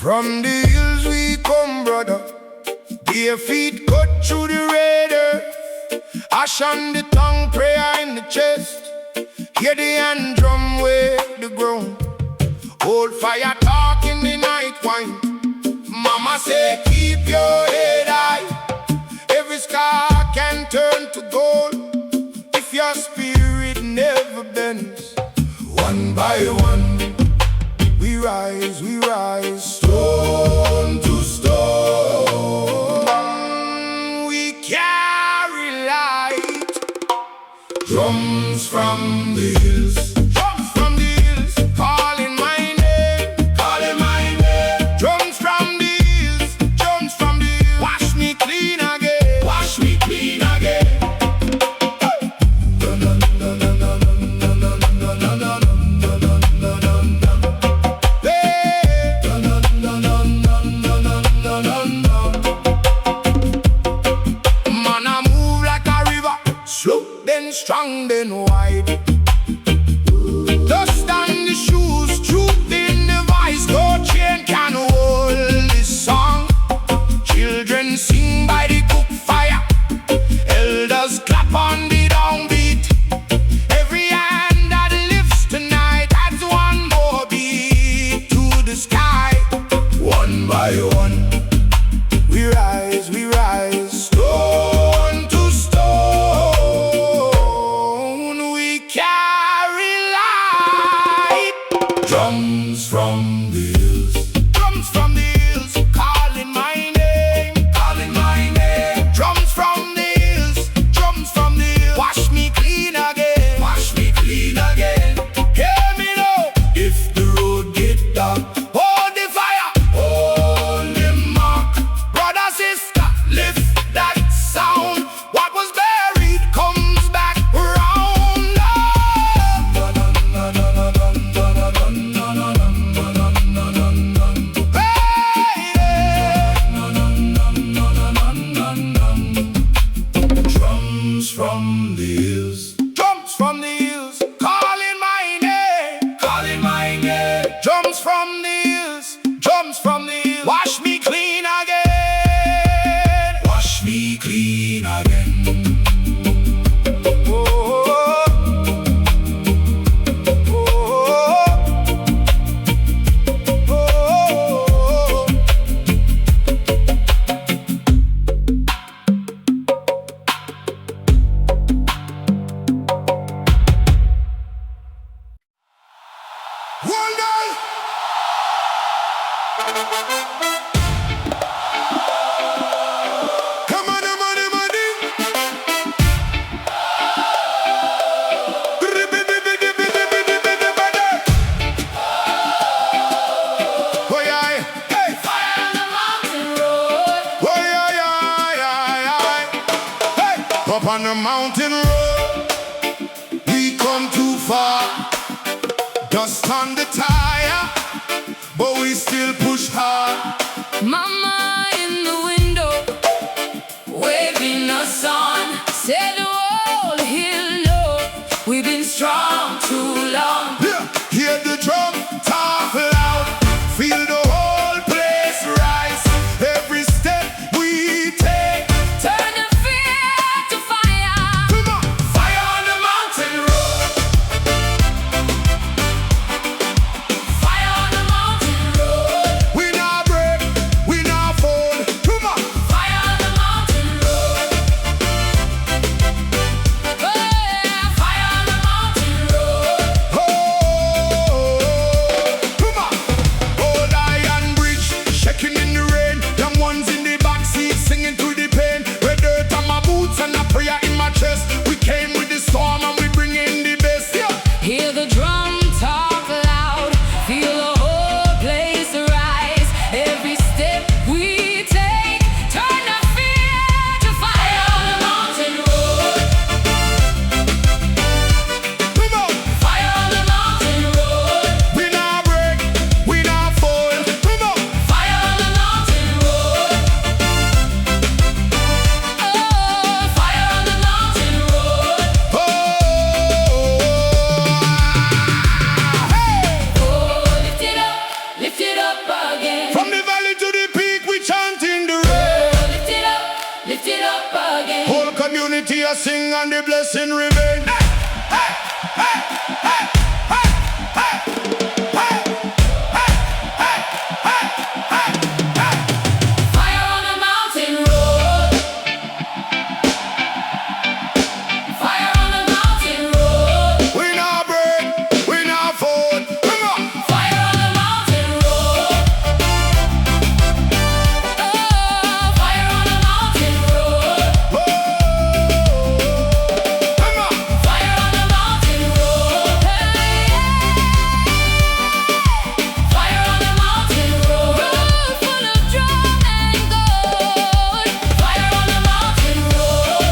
From the hills we come, brother. Bare feet cut through the red earth. Ash on the tongue, prayer in the chest. Hear the hand drum wave the ground. Old fire talk in the night wine. Mama say keep your head high. Every scar can turn to gold if your spirit never bends. One by one we rise, stone to stone. We carry light. Drums from the hills, drums from the hills, calling my name, calling my name. Drums from the hills, drums from the hills. Wash me clean again, wash me clean again. Strong then wide. Dust on the shoes, truth in the voice. No chain can hold this song. Children sing by the cook fire. Elders clap on the downbeat. Every hand that lifts tonight adds one more beat to the sky. One by one we rise, stone to stone. Drums from the hills, drums from the hills, calling my name, calling my name. Drums from the hills, drums from the hills. Wash me clean again, wash me clean again. Hear me now, if the road get dark, hold the fire, hold the mark. Brother, sister, lift that sound. What was buried comes back around. From the hills, drums from the hills, calling my name, calling my name. Drums from the hills, drums from the hills. Wash me clean again, wash me clean again. Up on the mountain road, we come too far. Dust on the tire, but we still push hard. Mama in the window, waving us on. Said the whole hill know we've been strong too long. Yeah, hear the drum talk loud, feel the whole place rise. Every step we take, turn the fear to fire. Come on, fire on the mountain road. Fire on the mountain road. We not break, we not fold. Come on, prosperity I sing and the blessing remain. Hey, hey, hey, hey, hey, hey, hey, hey, hey, hey, hey. Fire on the mountain road. Fire on the mountain road. We not break, we not fold. Come on. Fire on the mountain road. Oh, fire on the mountain road. Oh, come on. Fire on the mountain road. Hey, fire on the mountain road. Road full of drum and gold. Fire on the mountain road.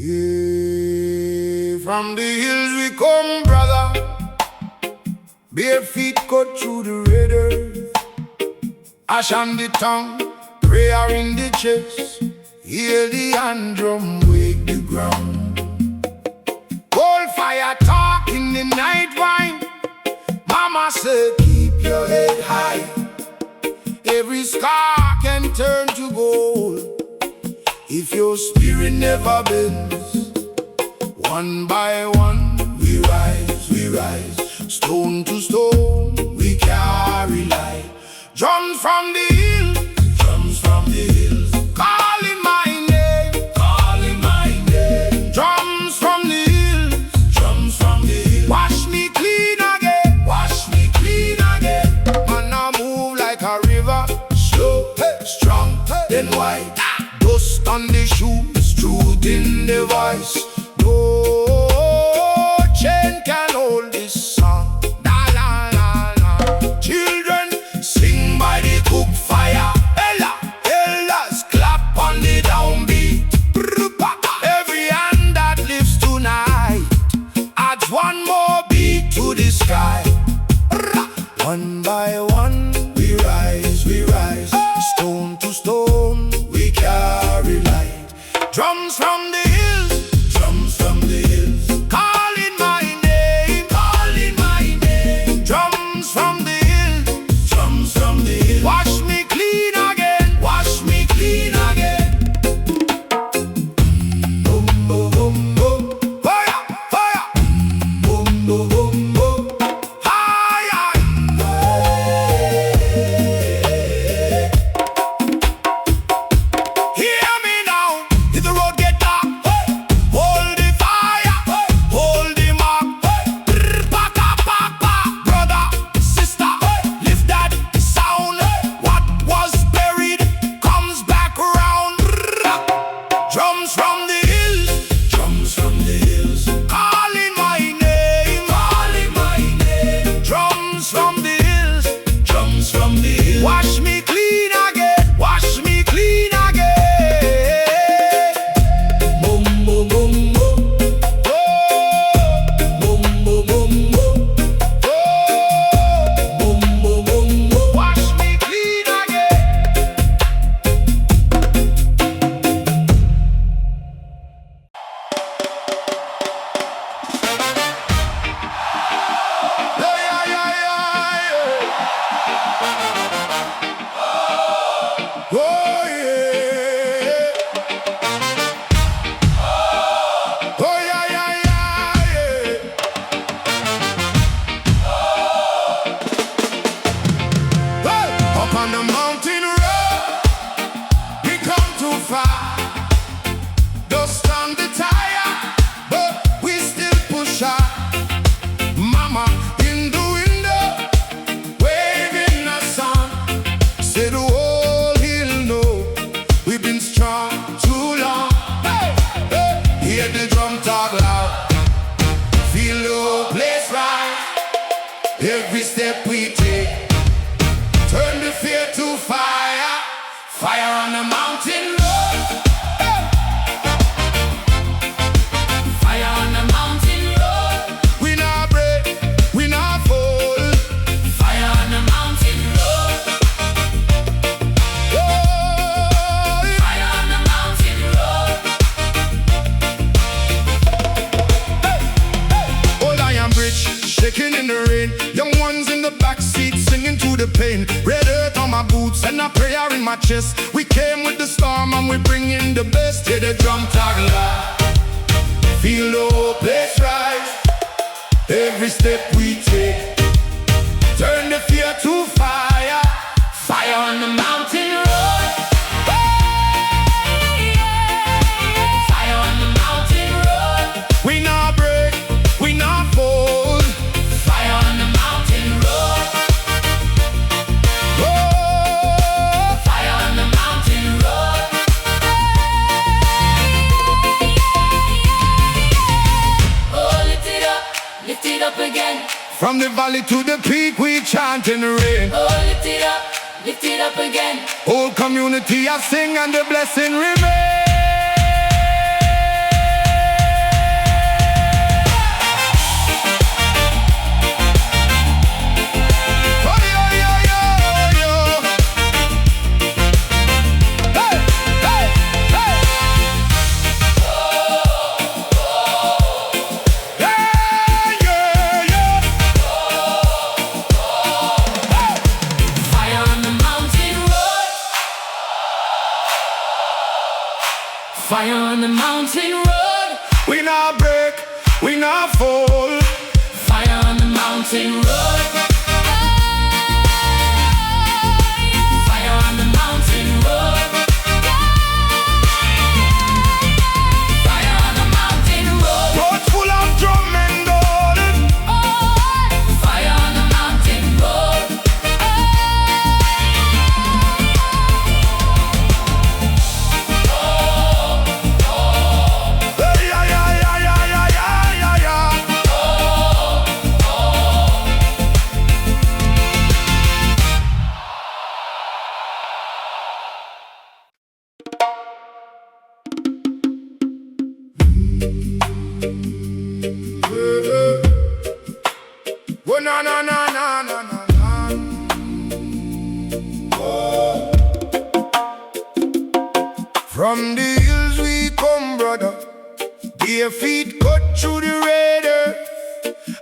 Yeah, from the hills we come, brother. Bare feet cut through the red earth. Ash on the tongue, prayer in the chest. Hear the hand drum wake the ground. Cold fire talk in the night wine. Mama said keep your head high. Every scar can turn to gold if your spirit never bends. One by one we rise, stone to stone we carry light. Drums from the hills, calling my name, Drums from the hills, wash me clean again, Man, I move like a river, slow, strong, then white. Dust on the shoes, truth in the voice. No chain can hold this song. La la la la. Children sing by the cook fire. Ella, elders clap on the downbeat. Every hand that lives tonight adds one more beat to the sky. One by one we rise, stone to stone we carry light. Drums from the hills, calling my name, Drums from the hills, wash me clean again, Boom, boom, boom, boom. Fire, fire. Boom, boom, boom, boom. Higher. Hear me now, if the road get dark, hold the fire, hold the mark. Paka, paka, brother, sister, lift that sound. What was buried comes back around. Drums from the hills, calling my name, Drums from the hills, wash me clean again, Boom, boom, boom, boom. Oh, boom, boom, boom, boom. Oh, boom, boom, boom, boom. Wash me clean again. Yeah, yeah, yeah, yeah. Oh, yeah. Oh, yeah, yeah, yeah. Hey! Up on the mountain road, we come too far. Dust on the tire, but we still push on. Mama in the window, waving us on. Say the whole hill know we've been strong too long. Hey, hey. Hear the drum talk loud, feel the whole place right. Every step we take, turn the fear to fire. Fire on the mountain road. Hey. Fire on the mountain road. We not break, we not fold. Fire on the mountain road. the pain. Red earth on my boots and a prayer in my chest. We came with the storm and we bring in the best. Hear the drum tag loud, feel the whole place rise. Every step we take, turn the fear to fire. Fire on the mountain road. Fire on the mountain road. We not break, we not fold. Fire on the mountain road. Oh, fire on the mountain road. Oh, lift it up again. From the valley to the peak, we chant in the rain. Oh, lift it up again. Whole community I sing and the blessing remain. Fire on the mountain road. We not break, we not fall. Fire on the mountain road. Fire on the mountain road. Fire on the mountain road. Roads full of drum and golden. Fire on the mountain road. Oh, na na na na na na na. Oh. From the hills we come, brother. Bare feet cut through the red earth.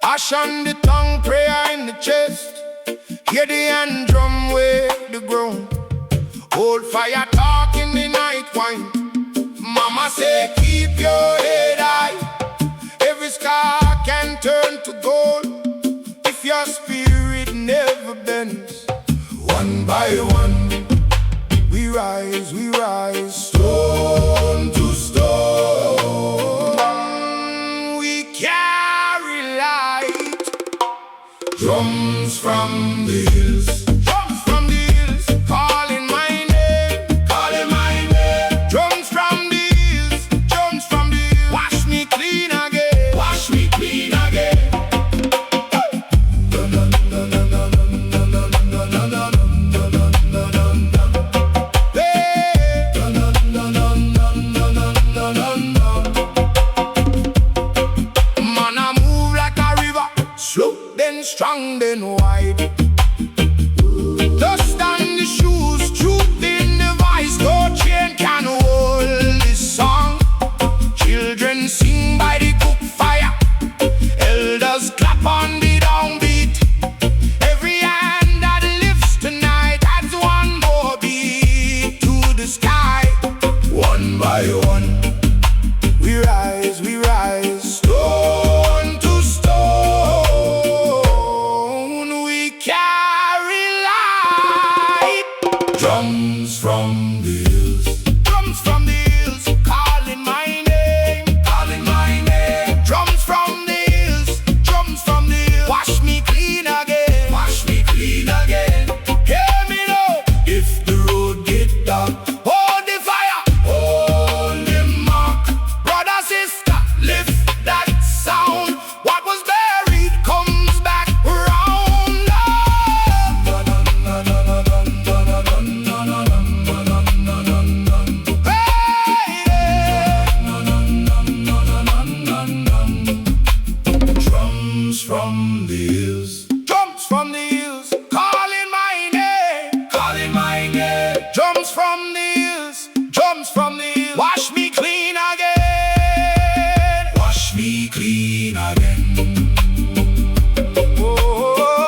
Ash on the tongue, prayer in the chest. Hear the hand drum wave the ground. Old fire talk in the night wine. Mama say keep your head high. Every scar can turn to gold if your spirit never bends. One by one we rise, stone to stone. We carry light. Drums from the hills, drums from the hills, calling my name, calling my name. Drums from the hills, drums from the hills. Wash me clean again, wash me clean again. Man, I move like a river, slow then strong then wide. Dust on the shoes, truth in the vice. No chain can hold this song. Children sing by the cook fire, elders clap on the downbeat. Every hand that lifts tonight adds one more beat to the sky. One by one we rise, stone to stone. We carry light. Drums from the hills, drums from the hills, calling my name, calling my name. Drums from the hills, drums from the hills. Wash me clean again, wash me clean again. Hear me now, if the road get dark, hold the fire, hold the mark. Brother, sister, lift that sound. What was buried comes back round. Drums from the hills, drums from the hills, calling my name, calling my name. Drums from the hills, drums from the hills. Wash me clean again, wash me clean again. Oh,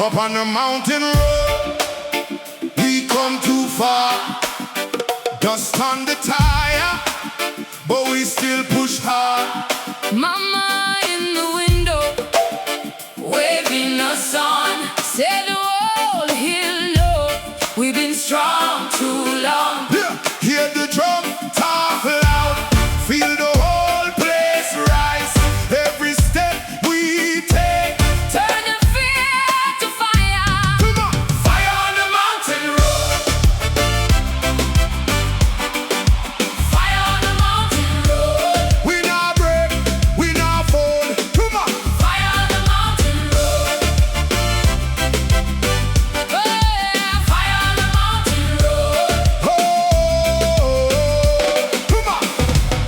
Up on the mountain road, we come too far. Dust on the tire, but we still push hard. Mama in the window, waving us on. Said the world he'll know we've been strong too long. Yeah. Hear the drum talk loud, feel the whole place rise. Every step we take, turn the fear to fire. come on, fire on the mountain road. Fire on the mountain road. We not break, we not fold. Come on, Fire on the mountain road. Yeah, fire on the mountain road. oh, come on.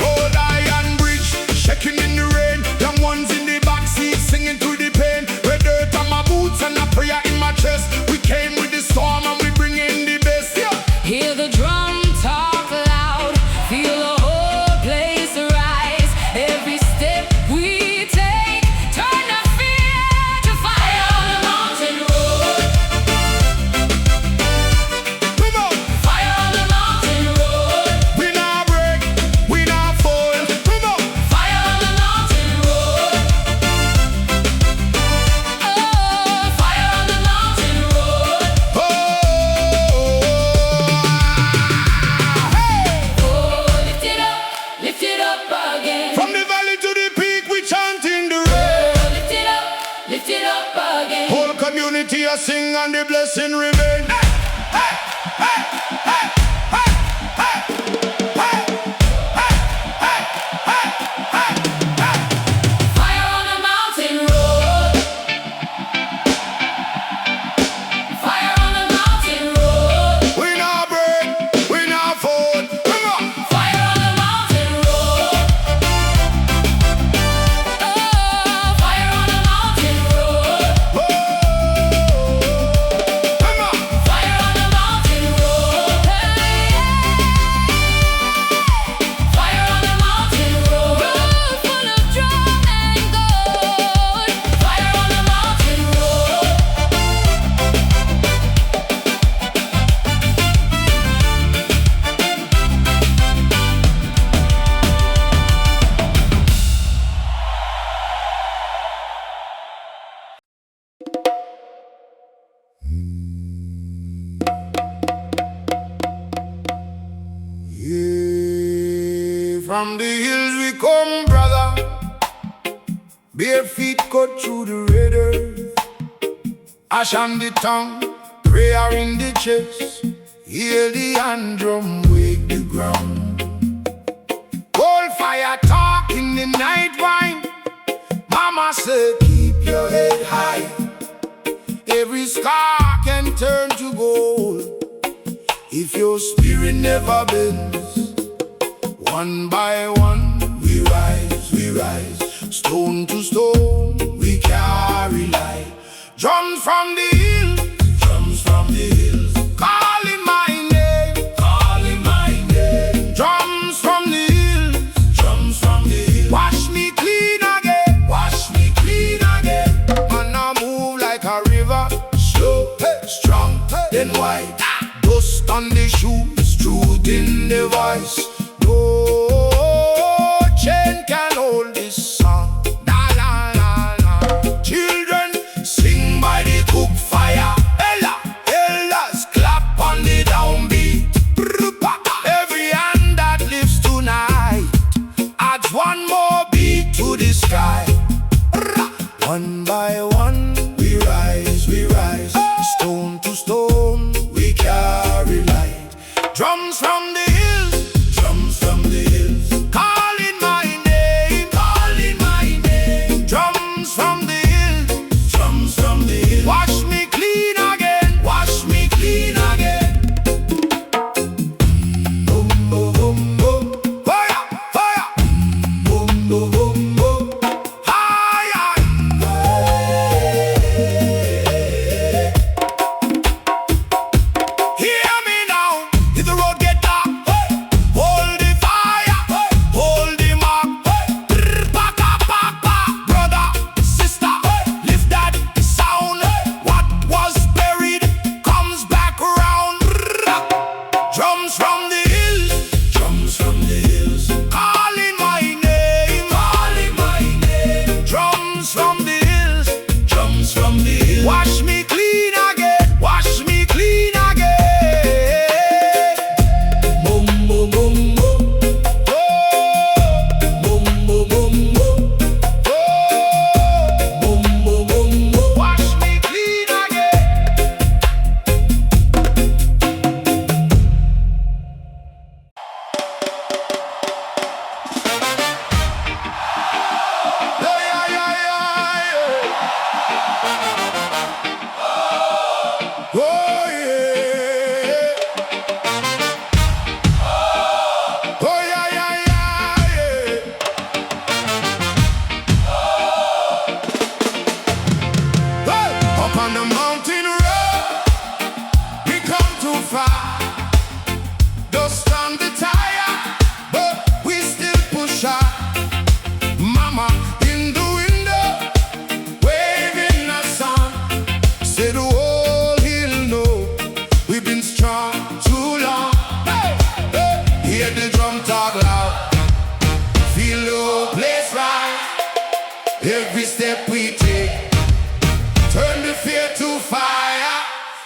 Old iron bridge, shaking in the rain. Young ones in the backseat singing through the pain. Red dirt on my boots and a prayer in my chest. We came with the storm and we bring in the best. Yeah. Hear the drum talk loud, feel the whole place rise. Every step we take, turn the fear to fire on the mountain road. Come on. Fire on the mountain road. We not break, we not fold. Come on. Fire on the mountain road. Oh, fire on the mountain road. Oh, hey. Oh, lift it up again. From the valley to the peak, we chanting the rain. Oh, lift it up again. Whole community a sing and the blessing remain. Hey, hey, hey, hey, hey, hey, hey, hey, hey, hey, hey, hey. Fire on the mountain road. Fire on the mountain road. We not break, we not fold. Come on. Fire on the mountain road. Oh, fire on the mountain road. Oh, come on. Fire on the mountain road. Hey, fire on the mountain road. Road full of drum and gold. Fire on the mountain road. Yeah, from the hills we come, brother. Bare feet cut through the red earth. Ash on the tongue, prayer in the chest. Hear the hand drum wake the ground. Cold fire talk in the night wine. Mama said keep your head high. Every scar can turn to gold if your spirit never bends. One by one we rise, stone to stone we carry light. Drums from the hills, calling my name, Drums from the hills, wash me clean again, And I move like a river, slow, strong, then wide. Dust on the shoes, truth in the voice. No chain can hold this song. La la la la. Children sing by the cook fire. Elders clap on the downbeat. Every hand that lives tonight adds one more beat to the sky. One by one we rise, stone to stone we carry light. Drums from the hills, on the mountain road, we come too far. Dust on the tire, but we still push on. Mama in the window, waving us on. Say the whole hill know we've been strong too long. Hey, hey. Hear the drum talk loud, feel the whole place rise. Every step we take, turn the fear to fire.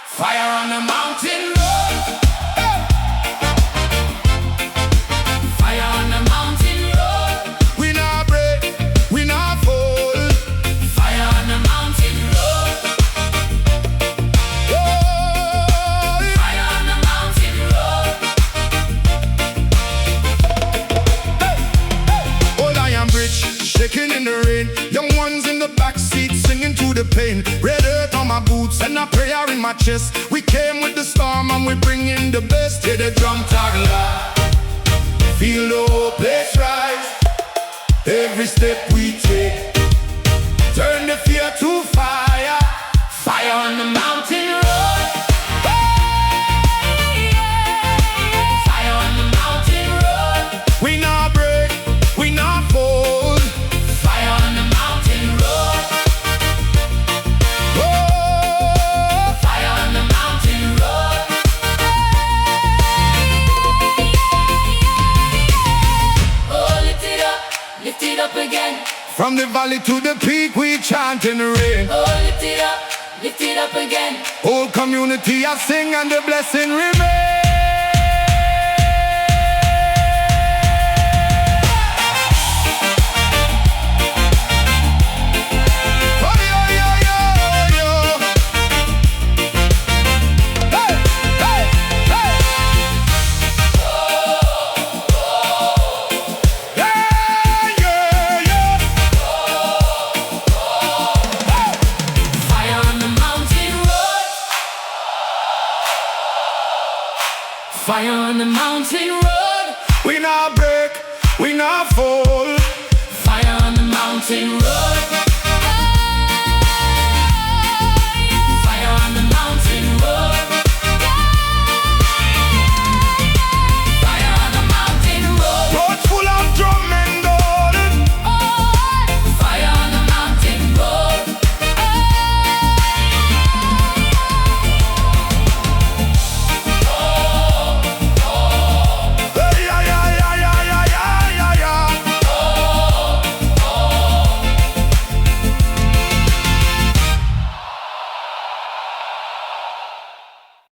Fire on the mountain road. Hey. Fire on the mountain road. We not break, we not fall. Fire on the mountain road. Oh. Fire on the mountain road. Hey. Hey. Old Iron Bridge, shaking in the rain. Young ones in the backseat singing to the pain. Red earth on my boots and a prayer in my chest. We came with the storm and we bring in the best. Hear the drum talk loud, feel the whole place rise. Every step we take, turn the fear to fire. Fire on the mountain road. Fire on the mountain road. We not break, we not fold. Fire on the mountain road. Oh. Fire on the mountain road. Oh, lift it up again. From the valley to the peak, we chant in the rain. Oh, lift it up again. Whole community I sing and the blessing remain. Fire on the mountain road. We not break, we not fall. Fire on the mountain road.